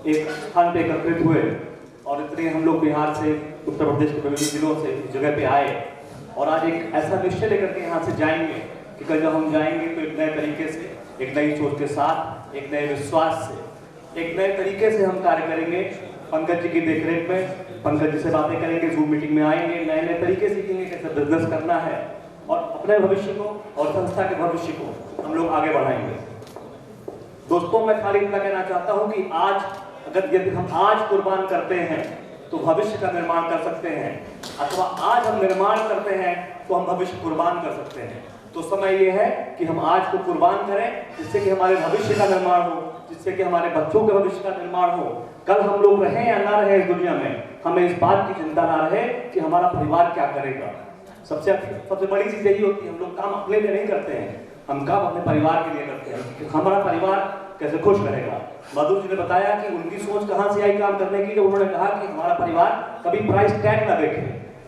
एक स्थान पे एकत्रित हुए और इतने हम लोग बिहार से, उत्तर प्रदेश के विभिन्न जिलों से इस जगह पे आए और आज एक ऐसा निश्चय लेकर के यहाँ से जाएंगे कि कल जब हम जाएंगे तो एक नए तरीके से, एक नई सोच के साथ, एक नए विश्वास से, एक नए तरीके से हम कार्य करेंगे। पंकज जी की देखरेख में पंकज जी से बातें करेंगे, जूम मीटिंग में आएंगे, नए नए तरीके सीखेंगे कैसे बिजनेस करना है और अपने भविष्य को और संस्था के भविष्य को हम लोग आगे बढ़ाएंगे। दोस्तों, मैं खाली इतना कहना चाहता हूं कि आज अगर यदि हम आज कुर्बान करते हैं तो भविष्य का निर्माण कर सकते हैं, अथवा आज हम निर्माण करते हैं तो हम भविष्य कुर्बान कर सकते हैं। तो समय ये है कि हम आज को कुर्बान करें जिससे कि हमारे भविष्य का निर्माण हो, जिससे कि हमारे बच्चों के भविष्य का निर्माण हो। कल हम लोग रहें या ना रहें इस दुनिया में, हमें इस बात की चिंता ना रहे कि हमारा परिवार क्या करेगा। सबसे बड़ी चीज यही होती है, हम लोग काम अपने लिए नहीं करते हैं, हम काम अपने परिवार के लिए करते हैं कि हमारा परिवार कैसे खुश रहेगा। मधुर जी ने बताया कि उनकी सोच कहां से आई काम करने की, जब उन्होंने कहा कि हमारा परिवार कभी प्राइस टैग ना देखे,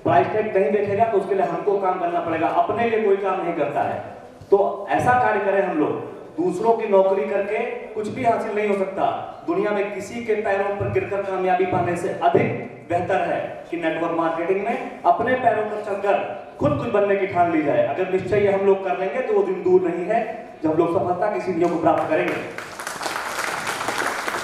प्राइस टैग नहीं देखेगा तो उसके लिए हमको काम करना पड़ेगा, अपने लिए कोई काम नहीं करता है। तो ऐसा कार्य करें हम लोग, दूसरों की नौकरी करके कुछ भी हासिल नहीं हो सकता। दुनिया में किसी के पैरों पर गिरकर कामयाबी पाने से अधिक बेहतर है कि नेटवर्क मार्केटिंग में अपने पैरों पर चलकर खुद कुछ बनने की ठान ली जाए। अगर निश्चय ये हम लोग कर लेंगे तो वो दिन दूर नहीं है जब लोग सफलता की सीढ़ियों को प्राप्त करेंगे।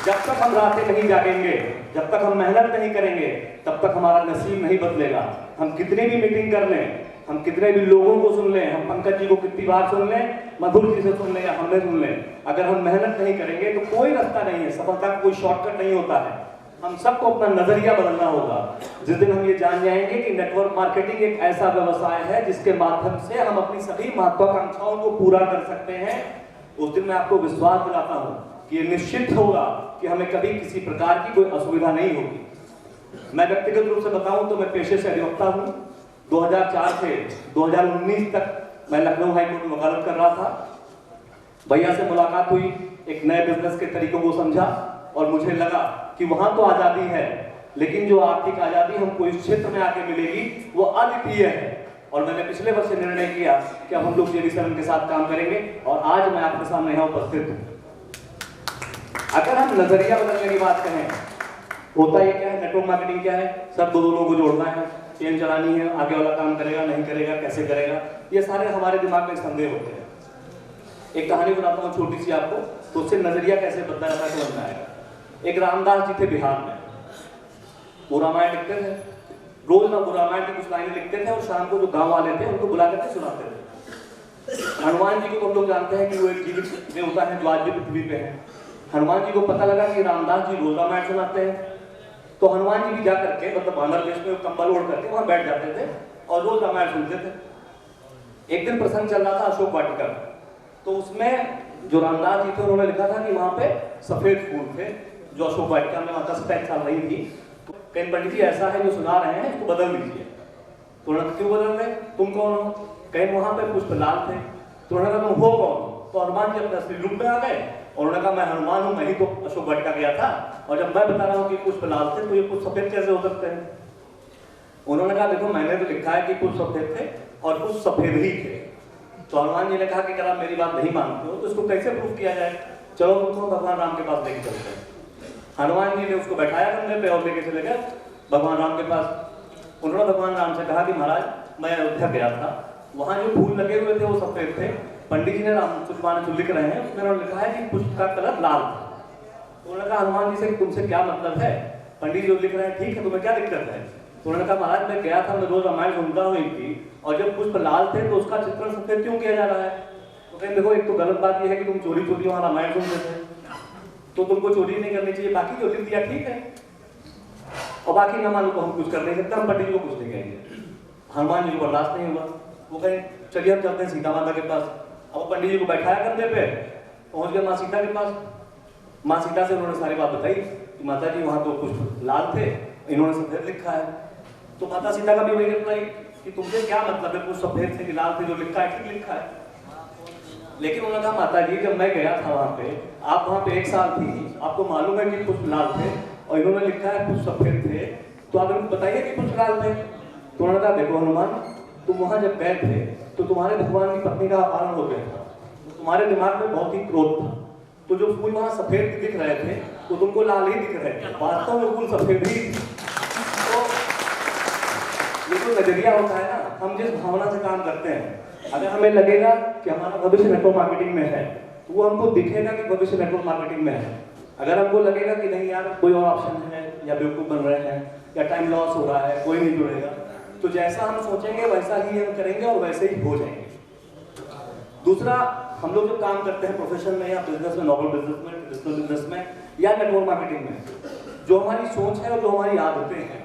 जब तक हम रातें नहीं जागेंगे, जब तक हम मेहनत नहीं करेंगे, तब तक हमारा नसीब नहीं बदलेगा। हम कितनी भी मीटिंग कर लें, हम कितने भी लोगों को सुन लें, हम पंकज जी को कितनी बार सुन लें, मधुर जी से सुन लें या हमें सुन लें, अगर हम मेहनत नहीं करेंगे तो कोई रास्ता नहीं है, सफलता का कोई शॉर्टकट नहीं होता है। हम सबको अपना नजरिया बदलना होगा। जिस दिन हम ये जान जाएंगे कि नेटवर्क मार्केटिंग एक ऐसा व्यवसाय है जिसके माध्यम से हम अपनी सभी महत्वाकांक्षाओं को पूरा कर सकते हैं, उस दिन मैं आपको विश्वास दिलाता हूं कि ये निश्चित होगा कि हमें कभी किसी प्रकार की कोई असुविधा नहीं होगी। मैं व्यक्तिगत रूप से बताऊं तो मैं पेशे से अधिवक्ता हूं। 2004 से 2019 तक मैं लखनऊ हाईकोर्ट में वकालत कर रहा था। भैया से मुलाकात हुई, एक नए बिजनेस के तरीकों को समझा और मुझे लगा कि वहां तो आजादी है, लेकिन जो आर्थिक आजादी हमको इस क्षेत्र में आके मिलेगी वो अद्वितीय है। और मैंने पिछले वर्ष निर्णय किया कि अब हम लोग JD7 के साथ काम करेंगे और आज मैं आपके सामने यहाँ उपस्थित हूँ। अगर हम नजरिया बदलने की बात करें, होता ये क्या है, नेटवर्क मार्केटिंग क्या है, सब दो लोगों को जोड़ना है, चेन चलानी है, आगे वाला काम करेगा नहीं करेगा, कैसे करेगा, ये सारे हमारे दिमाग में संदेह होते हैं। एक कहानी बताता हूँ छोटी सी आपको, तो उससे नजरिया कैसे बदला जाता है समझ में आएगा। एक रामदास जी थे बिहार में, वो रामायण लिखते थे, रोज ना वो रामायण की कुछ लाइनें लिखते थे और शाम को जो गांव वाले थे उनको बुला करके सुनाते थे। हनुमान जी को तो हम लोग जानते हैं कि वो एक जीवित देवता है जो आज भी पृथ्वी पे है। हनुमान जी को पता लगा कि रामदास जी रोज रामायण सुनाते हैं, तो हनुमान जी भी जा करके, मतलब बानर वेश में कंबल ओढ़ करके वहां बैठ जाते थे और रोज रामायण सुनते थे। एक दिन प्रसंग चल रहा था अशोक वाटिका, तो उसमें जो रामदास जी थे उन्होंने लिखा था कि वहां पे सफेद फूल थे, जो अशोक वाटिका में वहां 10 पैक चल रही थी। तो कहीं पंडित जी ऐसा है जो सुना रहे हैं, इसको बदल दीजिए। तो उन्होंने क्यों बदल रहे, तुम कौन हो? कहीं वहां पे पुष्प लाल थे, तो उन्होंने कहा तुम हो कौन? तो हनुमान जी अपने असली रूप में आ गए और उन्होंने कहा मैं हनुमान हूं, मैं ही तो अशोक वाटिका गया था, और जब मैं बता रहा हूँ कि पुष्प लाल थे तो ये पुष्प सफेद कैसे हो सकते हैं? उन्होंने कहा देखो मैंने तो लिखा है कि पुष्प सफेद थे और पुष्प सफेद ही थे। तो हनुमान जी ने कहा कि अगर आप मेरी बात नहीं मानते हो तो इसको कैसे प्रूफ किया जाए, चलो तुमको भगवान राम के पास लेके चलते हैं। हनुमान जी ने उसको बैठाया कंधे पे और लेके चले गए भगवान राम के पास। उन्होंने भगवान राम से कहा कि महाराज मैं अयोध्या गया था, वहां जो फूल लगे हुए थे वो सफेद थे, पंडित जी ने राम जो लिख रहे हैं उसमें उन्होंने लिखा है कि पुष्प का कलर लाल था। तो उन्होंने कहा हनुमान जी से तुमसे क्या मतलब है, पंडित जो लिख रहे हैं ठीक है, तुम्हें क्या दिक्कत है? तो उन्होंने कहा महाराज मैं गया था, मैं रोज रामायण सुनता हुई थी और जब पुष्प लाल थे तो उसका चित्रण सफेद क्यों किया जा रहा है? तो कहीं देखो एक तो गलत बात यह है कि तुम चोरी चोरी वहां रामायण सुनते थे, तो तुमको चोरी नहीं करनी चाहिए, बाकी जो लिख दिया ठीक है, और बाकी ना मानो तो हम कुछ कर नहीं सकते, हम पंडित जी को कुछ नहीं कहेंगे। हनुमान जी को बर्दाश्त नहीं हुआ, वो कहें चलिए हम चलते हैं सीता माता के पास। अब वो पंडित जी को बैठाया करने पे पहुंच गए माँ सीता के पास। माँ सीता से उन्होंने सारी बात बताई कि माता जी वहां तो कुछ लाल थे, इन्होंने सफेद लिखा है। तो माता सीता का भी वही रिप्लाई कि तुमसे क्या मतलब है, कुछ सफेद थे कि लाल थे, जो लिखा है ठीक लिखा है। लेकिन उन्होंने कहा माता जी जब मैं गया था वहां पे, आप वहां पे 1 साल थी, आपको मालूम है कि कुछ लाल थे और इन्होंने लिखा है कुछ सफेद थे, तो आप इनको बताइए कि कुछ लाल थे। तो उन्होंने कहा देखो हनुमान, तुम वहां जब गए थे तो तुम्हारे भगवान की पत्नी का अपहरण हो गया था, तो तुम्हारे दिमाग में बहुत ही क्रोध था, तो जो फूल वहां सफेद दिख रहे थे तो तुमको लाल ही दिख रहे हैं, वास्तव में बिल्कुल सफेद ही। तो ये जो नजरिया होता है ना, हम जिस भावना से काम करते हैं, अगर हमें लगेगा कि हमारा भविष्य नेटवर्क मार्केटिंग में है, तो वो हमको दिखेगा कि भविष्य नेटवर्क मार्केटिंग में है। अगर हमको लगेगा कि नहीं यार कोई और ऑप्शन है, या बेवकूफ बन रहे हैं, या टाइम लॉस हो रहा है, कोई नहीं जुड़ेगा, तो जैसा हम सोचेंगे वैसा ही हम करेंगे और वैसे ही हो जाएंगे। दूसरा, हम लोग जो काम करते हैं प्रोफेशन में या बिजनेस में, नॉर्मल बिजनेस में, ट्रेडिशनल बिजनेस में या नेटवर्क मार्केटिंग में, जो हमारी सोच है और जो हमारी आदतें हैं,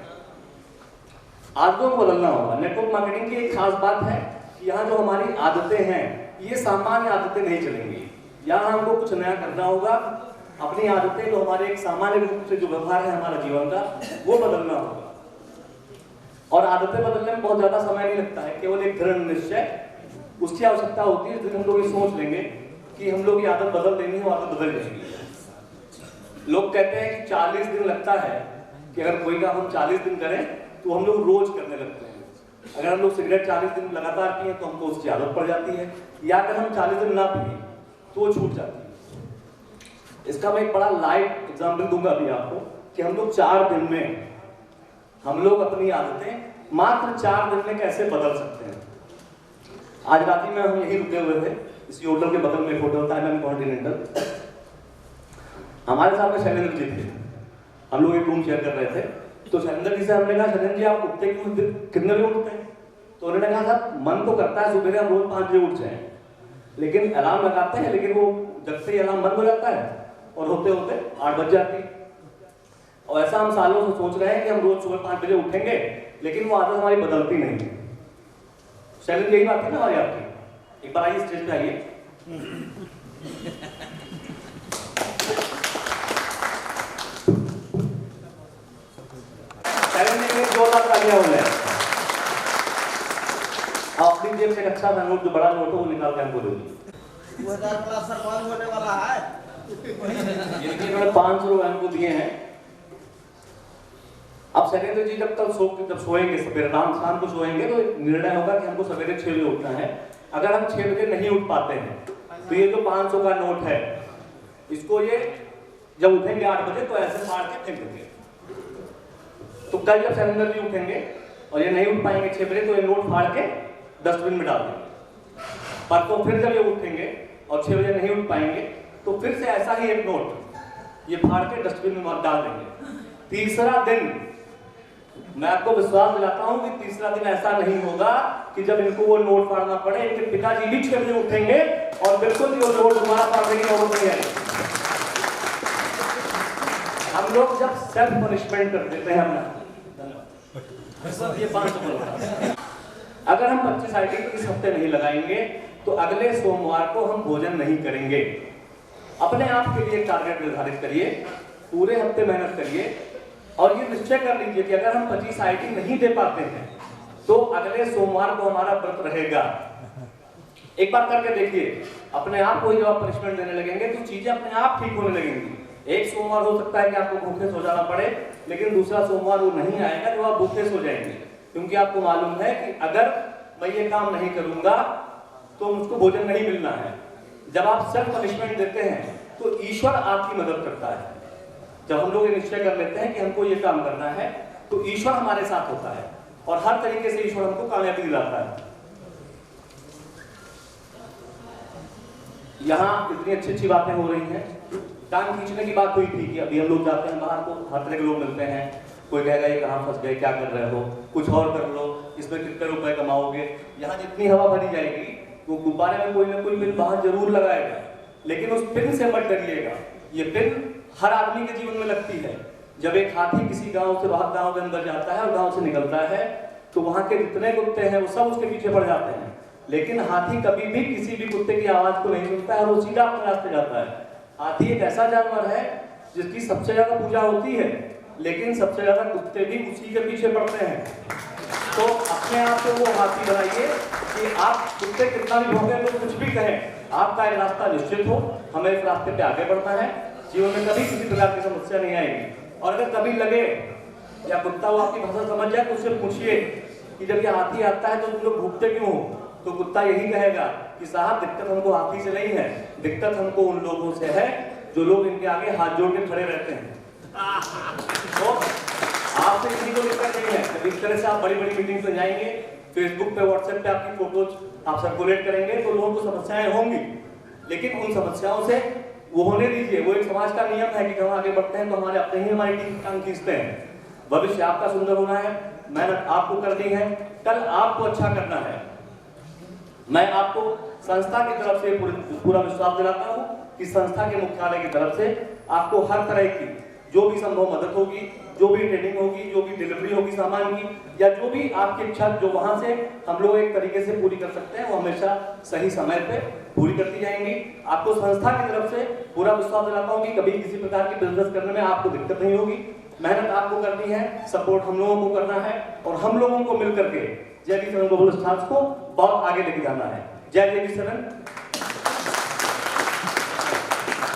आदतों को बदलना होगा। नेटवर्क मार्केटिंग की एक खास बात है कि यहाँ जो हमारी आदतें हैं, ये सामान्य आदतें नहीं चलेंगी। यहाँ हमको कुछ नया करना होगा। अपनी आदतें, जो हमारे एक सामान्य रूप से जो व्यवहार है हमारा जीवन का, वो बदलना होगा। और आदतें बदलने में बहुत ज्यादा समय नहीं लगता है, केवल एक दृढ़ निश्चय उसकी आवश्यकता होती है। जिस दिन हम लोग ये सोच लेंगे कि हम लोग ये आदत बदल देनी है, वो आदत बदल जाएगी। लोग कहते हैं कि 40 दिन लगता है कि अगर कोई काम हम 40 दिन करें तो हम लोग रोज करने लगते हैं। अगर हम लोग सिगरेट 40 दिन लगातार पिए तो हमको उसकी आदत पड़ जाती है, या अगर हम 40 दिन ना पिए तो वो छूट जाती है। इसका मैं एक बड़ा लाइव एग्जाम्पल दूंगा अभी आपको कि हम लोग 4 दिन में, हम लोग अपनी आदतें मात्र 4 दिन में कैसे बदल सकते हैं। आज रात में हम यही रुके हुए थे, इसी होटल के बगल में एक होटल था MM कॉन्टिनेंटल। हमारे साथ में शैलेंद्र जी थे, हम लोग एक रूम शेयर कर रहे थे। तो शैलेंद्र जी से हमने कहा, शैलेंद्र जी आप उठते क्यों, कितने बजे उठते हैं? तो उन्होंने कहा साहब मन तो करता है सुबह हम रोज 5 बजे उठ जाएं, लेकिन अलार्म लगाते हैं, लेकिन वो जगते ही अलार्म बंद हो जाता है और होते होते 8 बज जाती। और ऐसा हम सालों से सोच रहे हैं कि हम रोज सुबह 5 बजे उठेंगे, लेकिन वो आदत हमारी बदलती नहीं है। शैलेंद्र यही बात थी ना हमारी आपकी। एक बार आइए स्टेज पे आइए। शैलेंद्र ने जोरदार तालियां हो जाए। अपनी जेब से एक अच्छा सा नोट, जो बड़ा नोट है वो निकाल के हमको दे दीजिए। वो क्लास सरपंच होने वाला है। इन्होंने 500 रुपए हमको दिए हैं। अब शैलेंद्र जी जब सोएंगे, सवेरे शाम को सोएंगे, तो निर्णय होगा कि हमको सवेरे 6 बजे उठना है। अगर हम 6 बजे नहीं उठ पाते हैं तो ये जो 500 का नोट है, इसको ये जब उठेंगे 8 बजे तो ऐसे मार के फेंक देंगे। तो कल जब शैलेंद्र जी उठेंगे और ये नहीं उठ पाएंगे 6 बजे, तो ये नोट फाड़ के डस्टबिन में डाल देंगे। परसों फिर जब ये उठेंगे और 6 बजे नहीं उठ पाएंगे, तो फिर से ऐसा ही एक नोट ये फाड़ के डस्टबिन में डाल देंगे। तीसरा दिन, मैं आपको विश्वास दिलाता हूं कि तीसरा दिन ऐसा नहीं होगा कि जब इनको वो नोट फाड़ना पड़े। इनके पिताजी भी 6 बजे उठेंगे और बिल्कुल वो नोट दोबारा फाड़ने की नौबत नहीं आएगी। हम लोग जब सेल्फ पनिशमेंट कर देते हैं अपना, ये 500 अगर हम 25 आइटम इस हफ्ते नहीं लगाएंगे तो अगले सोमवार को हम भोजन नहीं करेंगे। अपने आप के लिए टारगेट निर्धारित करिए, पूरे हफ्ते मेहनत करिए और ये निश्चय कर लीजिए कि अगर हम 25 आइटम नहीं दे पाते हैं तो अगले सोमवार को हमारा व्रत रहेगा। एक बार करके देखिए, अपने आप को जब आप पनिशमेंट देने लगेंगे तो चीजें अपने आप ठीक होने लगेंगी। एक सोमवार हो सकता है कि आपको भूखे सो जाना पड़े, लेकिन दूसरा सोमवार वो नहीं आएगा जो आप भूखे सो जाएंगे, क्योंकि आपको मालूम है कि अगर मैं ये काम नहीं करूंगा तो मुझको भोजन नहीं मिलना है। जब आप सेल्फ पनिशमेंट देते हैं तो ईश्वर आपकी मदद करता है। जब हम लोग ये निश्चय कर लेते हैं कि हमको ये काम करना है तो ईश्वर हमारे साथ होता है और हर तरीके से ईश्वर हमको कामयाबी दिलाता है। यहाँ इतनी अच्छी अच्छी बातें हो रही हैं। टांग खींचने की बात हुई थी कि अभी हम लोग जाते हैं बाहर तो हर तरह के लोग मिलते हैं। कोई कहेगा ये कहाँ फंस गए, क्या कर रहे हो, कुछ और कर लो, इसमें कितने रुपए कमाओगे। यहाँ जितनी हवा भरी जाएगी वो गुब्बारे में कोई ना कोई पिन बाहर जरूर लगाएगा, लेकिन उस पिन से मत डरिएगा। ये पिन हर आदमी के जीवन में लगती है। जब एक हाथी किसी गांव से बाहर गांव के अंदर जाता है और गांव से निकलता है तो वहां के जितने कुत्ते हैं वो सब उसके पीछे पड़ जाते हैं, लेकिन हाथी कभी भी किसी भी कुत्ते की आवाज को नहीं सुनता है और वो सीधा अपने रास्ते जाता है। हाथी एक ऐसा जानवर है जिसकी सबसे ज्यादा पूजा होती है, लेकिन सबसे ज्यादा कुत्ते भी उसी के पीछे पड़ते हैं। तो अपने आप को वो हाथी बनाइए कि आप कुत्ते कितना भी भौंके तो कुछ भी कहें, आपका एक रास्ता निश्चित हो, हमें इस रास्ते पे आगे बढ़ना है। जीवन में कभी किसी प्रकार की समस्या नहीं आएगी। और अगर कभी लगे या कुत्ता वो आपकी भाषा समझ जाए तो उससे पूछिए कि जब ये हाथी आता है तो तुम लोग भूखते क्यों हो, तो कुत्ता यही कहेगा कि साहब दिक्कत हमको हाथी से नहीं है, दिक्कत हमको उन लोगों से है जो लोग इनके आगे हाथ जोड़ के खड़े रहते हैं। तो आपसे किसी को दिक्कत नहीं है। जब इस तरह से आप बड़ी बड़ी मीटिंग्स में जाएंगे, फेसबुक पे, व्हाट्सएप पे आपकी फोटोज आप सर्कुलेट करेंगे, तो लोगों को समस्याएं होंगी, लेकिन उन समस्याओं से वो होने दीजिए। वो एक समाज का नियम है कि हम आगे बढ़ते हैं तो हमारे अपने ही हमारी टीम टांग खींचते हैं। भविष्य आपका सुंदर होना है, मेहनत आपको करनी है, कल आपको अच्छा करना है। मैं आपको संस्था की तरफ से पूरा विश्वास दिलाता हूं कि संस्था के मुख्यालय की तरफ से आपको हर तरह की जो भी संभव मदद होगी, जो भी ट्रेनिंग होगी, जो भी डिलीवरी होगी सामान की, या जो भी आपकी इच्छा जो वहां से हम लोग एक तरीके से पूरी कर सकते हैं, वो हमेशा सही समय पे पूरी करती जाएंगी। आपको संस्था की तरफ से पूरा विश्वास दिलाता हूं कि कभी किसी प्रकार की बिजनेस करने में आपको दिक्कत नहीं होगी। मेहनत आपको करनी है, सपोर्ट हम लोगों को करना है, और हम लोगों को मिलकर के JD7 ग्लोबल स्टार्स को बहुत आगे लेके जाना है। जय JD7।